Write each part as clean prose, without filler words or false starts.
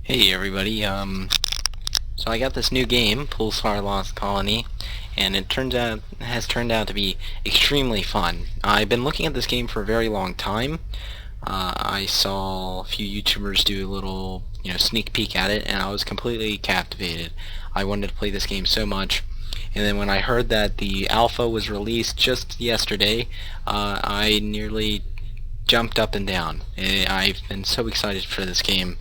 Hey everybody, so I got this new game, PULSAR Lost Colony, and has turned out to be extremely fun. I've been looking at this game for a very long time. I saw a few YouTubers do a little, sneak peek at it, and I was completely captivated. I wanted to play this game so much, and then when I heard that the alpha was released just yesterday, I nearly jumped up and down. I've been so excited for this game,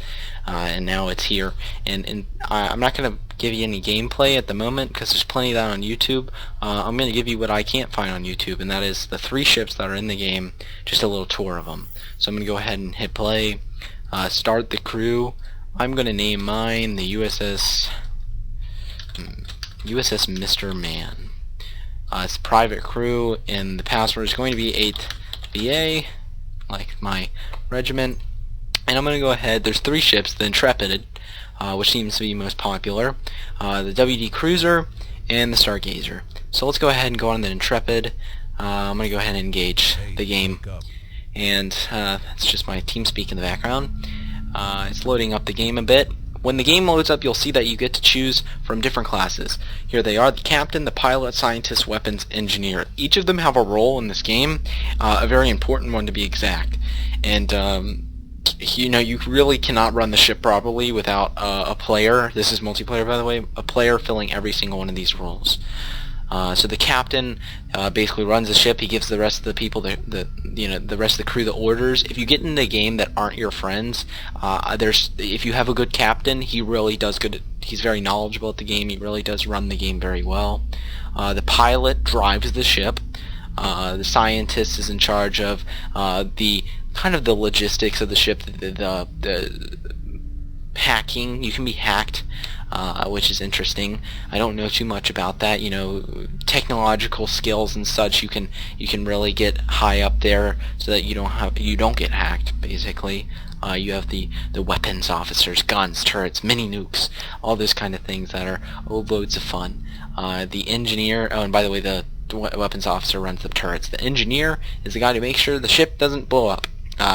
and now it's here. And I'm not going to give you any gameplay at the moment because there's plenty of that on YouTube. I'm going to give you what I can't find on YouTube, and that is the 3 ships that are in the game, just a little tour of them. So I'm going to go ahead and hit play, start the crew. I'm going to name mine the USS MrMan. It's private crew, and the password is going to be 8BA, like my regiment. And I'm going to go ahead, there's 3 ships, the Intrepid, which seems to be most popular, the WD Cruiser, and the Stargazer. So let's go ahead and go on the Intrepid. I'm going to go ahead and engage the game. And that's just my team speak in the background. It's loading up the game a bit. When the game loads up, you'll see that you get to choose from different classes. Here they are: the captain, the pilot, scientist, weapons, engineer. Each of them have a role in this game, a very important one to be exact. And you really cannot run the ship properly without a player. This is multiplayer, by the way. A player filling every single one of these roles. So the captain basically runs the ship. He gives the rest of the people, the rest of the crew, the orders. If you get in the game that aren't your friends, if you have a good captain, he really does good. He's very knowledgeable at the game. He really does run the game very well. The pilot drives the ship. The scientist is in charge of the logistics of the ship, the hacking. You can be hacked, which is interesting. I don't know too much about that. Technological skills and such. You can really get high up there so that you don't get hacked. Basically, you have the weapons officers, guns, turrets, mini nukes, all those kind of things that are loads of fun. The engineer. Oh, and by the way, the weapons officer runs the turrets. The engineer is the guy to make sure the ship doesn't blow up.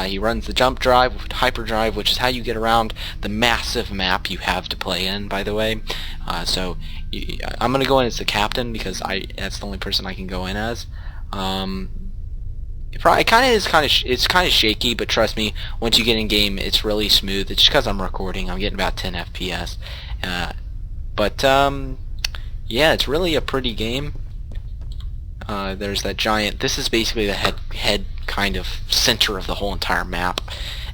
He runs the jump drive, hyperdrive, which is how you get around the massive map you have to play in, by the way. I'm going to go in as the captain because that's the only person I can go in as. It's kind of shaky, but trust me, once you get in game, it's really smooth. It's just because I'm recording. I'm getting about 10 FPS. Yeah, it's really a pretty game. There's that giant. This is basically the head kind of center of the whole entire map,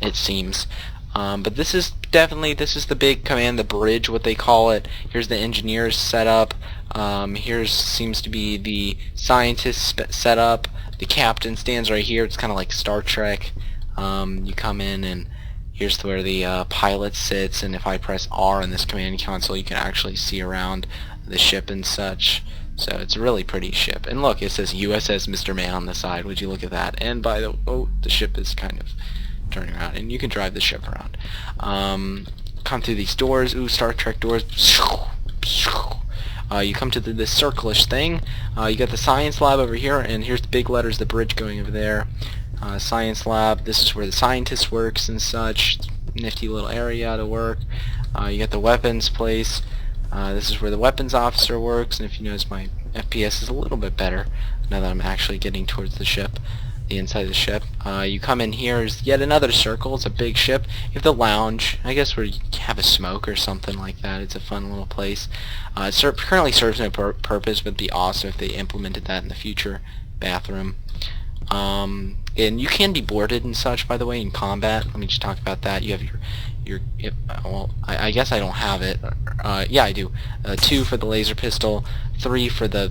it seems. But this is the big command, the bridge, what they call it. Here's the engineer's setup. Here seems to be the scientist's setup. The captain stands right here. It's kind of like Star Trek. You come in, and here's where the pilot sits. And if I press R on this command console, you can actually see around the ship and such. So it's a really pretty ship. And look, it says USS MrMan on the side. Would you look at that? And the ship is kind of turning around, and you can drive the ship around. Come through these doors. Ooh, Star Trek doors. You come to this circle-ish thing. You got the science lab over here, and here's the big letters, the bridge going over there. Science lab. This is where the scientist works and such. Nifty little area to work. You got the weapons place. This is where the weapons officer works, and if you notice, my FPS is a little bit better now that I'm actually getting towards the ship, the inside of the ship. You come in here, is yet another circle. It's a big ship. You have the lounge, I guess, where you have a smoke or something like that. It's a fun little place. It currently serves no purpose, but it'd be awesome if they implemented that in the future. Bathroom. And you can be boarded and such, by the way, in combat. Let me just talk about that. You have I guess I don't have it. Yeah, I do. 2 for the laser pistol, 3 for the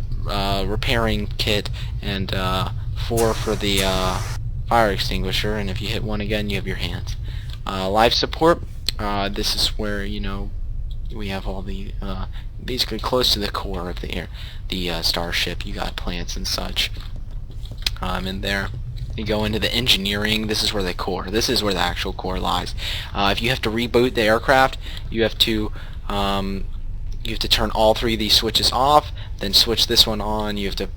repairing kit, and 4 for the fire extinguisher. And if you hit 1 again, you have your hands. Life support. This is where we have all the basically close to the core of the starship. You got plants and such. In there. You go into the engineering. This is where the core. This is where the actual core lies. If you have to reboot the aircraft, you have to turn all 3 of these switches off. Then switch this one on. You have to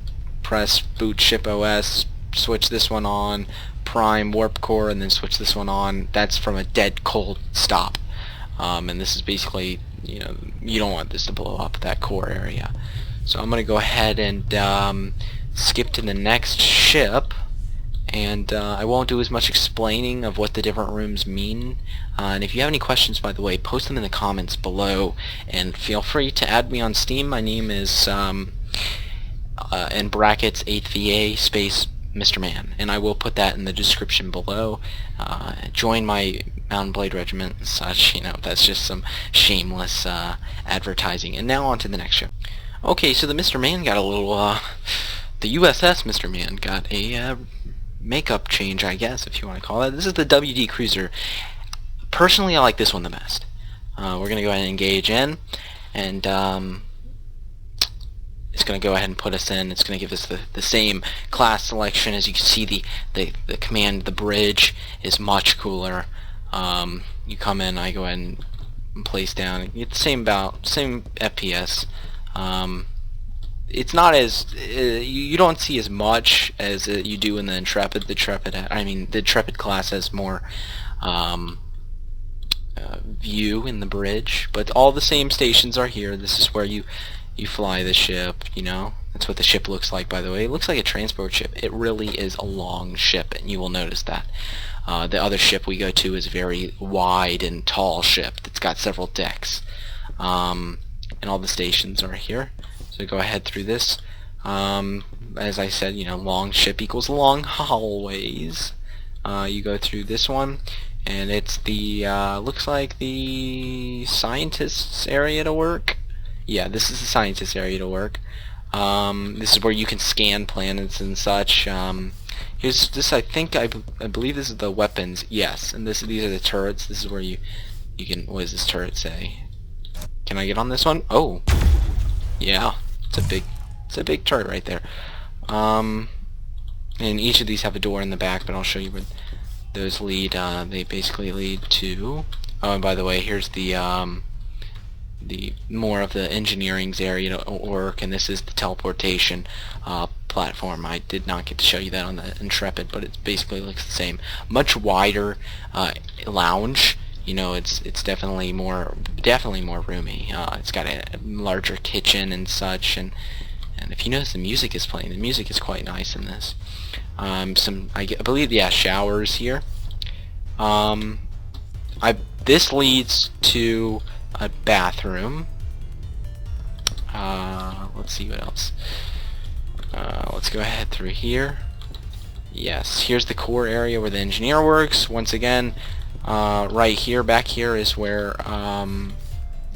press boot ship OS. Switch this one on. Prime warp core, and then switch this one on. That's from a dead cold stop. and this is basically, you know, you don't want this to blow up that core area. So I'm going to go ahead and skip to the next ship, and I won't do as much explaining of what the different rooms mean. And if you have any questions, by the way, post them in the comments below, and feel free to add me on Steam. My name is in brackets 8VA space MrMan, and I will put that in the description below. Join my Mountain Blade Regiment and such. You know, that's just some shameless advertising. And now on to the next ship. Okay, so the MrMan got a little the USS MrMan got a makeup change, I guess, if you want to call it. This is the WD Cruiser. Personally, I like this one the best. We're going to go ahead and engage in, and it's going to go ahead and put us in. It's going to give us the same class selection. As you can see, the command, the bridge is much cooler. You come in, I go ahead and place down. You get the same FPS. It's not as you don't see as much as you do in the Intrepid. The Intrepid class has more view in the bridge, but all the same stations are here. This is where you fly the ship. You know, that's what the ship looks like. By the way, it looks like a transport ship. It really is a long ship, and you will notice that. The other ship we go to is a very wide and tall ship that's got several decks, and all the stations are here. So go ahead through this. As I said, you know, long ship equals long hallways. You go through this one, and it's the looks like the scientists area to work. Yeah, this is the scientists area to work. This is where you can scan planets and such. Here's this. I believe this is the weapons. Yes, and these are the turrets. This is where you can. What does this turret say? Can I get on this one? Oh, yeah. It's a big turret right there. And each of these have a door in the back, but I'll show you where those lead. They basically lead to. Oh, and by the way, here's the more of the engineering's area to work, and this is the teleportation platform. I did not get to show you that on the Intrepid, but it basically looks the same. Much wider lounge. You know, it's definitely more roomy. It's got a larger kitchen and such, and if you notice, the music is playing. The music is quite nice in this. I believe, yeah, showers here. This leads to a bathroom. Let's see what else. Let's go ahead through here. Yes, here's the core area where the engineer works. Once again, right here, back here is where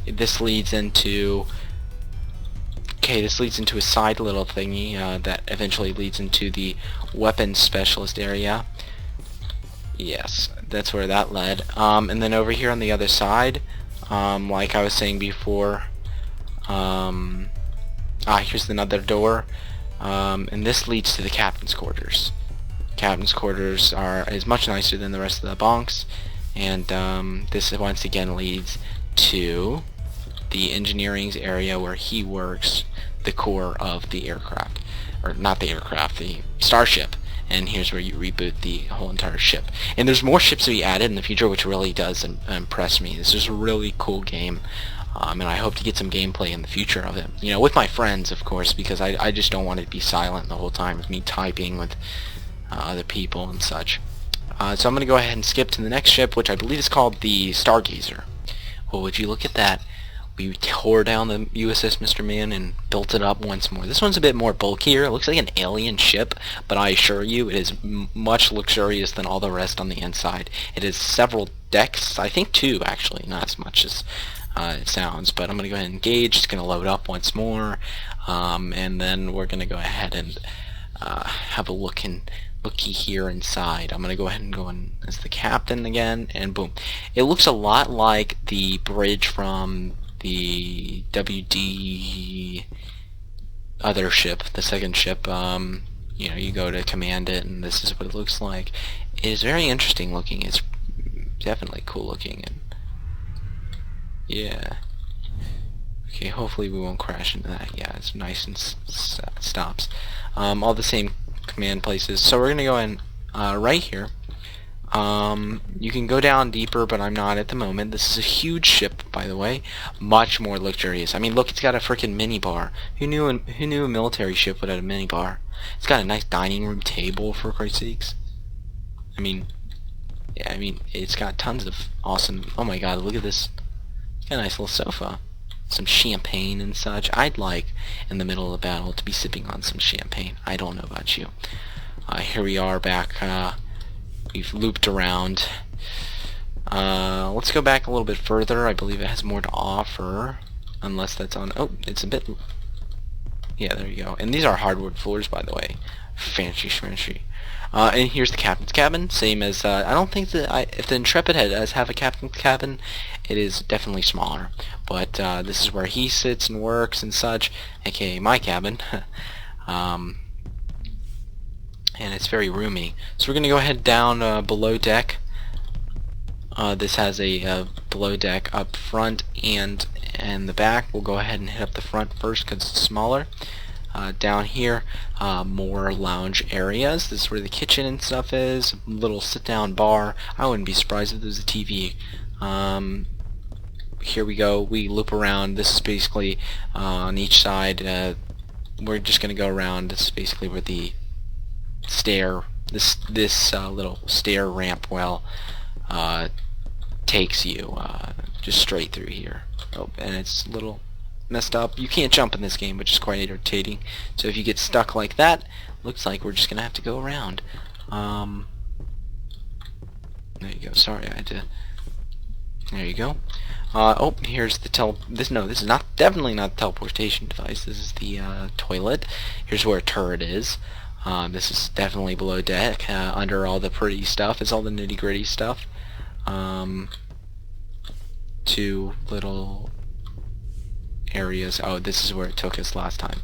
this leads into. Okay, this leads into a side little thingy that eventually leads into the weapons specialist area. Yes, that's where that led. And then over here on the other side, like I was saying before, here's another door, and this leads to the captain's quarters. Captain's quarters is much nicer than the rest of the bunks, and this once again leads to the engineering's area where he works, the core of the aircraft, or not the aircraft, the starship. And here's where you reboot the whole entire ship. And there's more ships to be added in the future, which really does impress me. This is a really cool game, and I hope to get some gameplay in the future of it. You know, with my friends, of course, because I just don't want it to be silent the whole time with me typing with other people and such. So I'm going to go ahead and skip to the next ship, which I believe is called the Stargazer. Well, would you look at that? We tore down the USS MrMan and built it up once more. This one's a bit more bulkier. It looks like an alien ship, but I assure you it is much luxurious than all the rest on the inside. It has several decks, I think 2 actually, not as much as it sounds, but I'm going to go ahead and engage. It's going to load up once more, and then we're going to go ahead and have a looky here inside. I'm going to go ahead and go in as the captain again, and boom. It looks a lot like the bridge from the WD other ship, the second ship. You know, you go to command it, and this is what it looks like. It is very interesting looking. It's definitely cool looking, and yeah. Okay, hopefully we won't crash into that. Yeah, it's nice and stops. All the same command places. So we're gonna go in right here. You can go down deeper, but I'm not at the moment. This is a huge ship, by the way. Much more luxurious. I mean, look, it's got a freaking minibar. Who knew a military ship would have a minibar? It's got a nice dining room table, for Christ's sakes. I mean, yeah, I mean, it's got tons of awesome... Oh my god, look at this. It's got a nice little sofa. Some champagne and such. I'd like, in the middle of the battle, to be sipping on some champagne. I don't know about you. Here we are back... We've looped around. Let's go back a little bit further. I believe it has more to offer. Unless that's on... Oh, it's a bit... Yeah, there you go. And these are hardwood floors, by the way. Fancy schmancy. And here's the captain's cabin. Same as... I don't think that... if the Intrepid does have a captain's cabin, it is definitely smaller. But this is where he sits and works and such. AKA my cabin. And it's very roomy. So we're going to go ahead down below deck. This has a below deck up front and the back. We'll go ahead and hit up the front first because it's smaller. Down here, more lounge areas. This is where the kitchen and stuff is. Little sit-down bar. I wouldn't be surprised if there was a TV. Here we go. We loop around. This is basically on each side. We're just going to go around. This is basically where the this little stair ramp takes you just straight through here. Oh, and it's a little messed up. You can't jump in this game, which is quite irritating. So if you get stuck like that, looks like we're just gonna have to go around. There you go. Sorry, I had to. There you go. Oh, here's the this is definitely not the teleportation device. This is the toilet. Here's where a turret is. This is definitely below deck, under all the pretty stuff. It's all the nitty-gritty stuff. Two little areas. Oh, this is where it took us last time.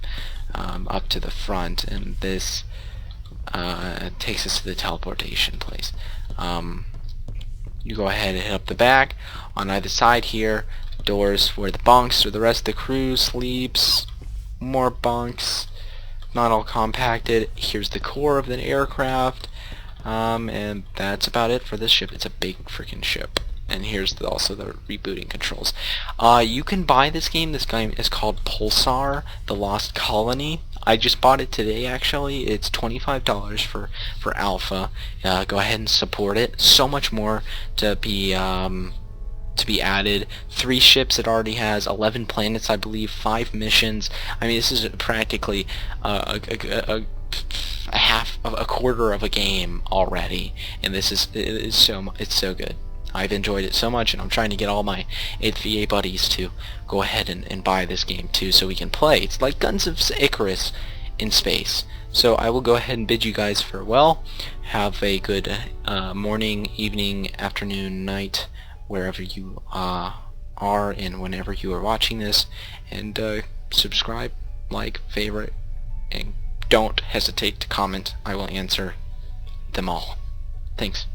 Up to the front, and this takes us to the teleportation place. You go ahead and hit up the back. On either side here, doors where the bunks or the rest of the crew sleeps. More bunks. Not all compacted. Here's the core of the aircraft, and that's about it for this ship. It's a big freaking ship. And here's also the rebooting controls. You can buy this game. This game is called PULSAR, The Lost Colony. I just bought it today, actually. It's $25 for alpha. Go ahead and support it. So much more to be added. 3 ships it already has, 11 planets, I believe, 5 missions. I mean, this is practically a quarter of a game already, and it's so good. I've enjoyed it so much, and I'm trying to get all my 8th VA buddies to go ahead and buy this game too, so we can play. It's like Guns of Icarus in space. So I will go ahead and bid you guys farewell. Have a good morning, evening, afternoon, night, wherever you are and whenever you are watching this, and subscribe, like, favorite, and don't hesitate to comment. I will answer them all. Thanks.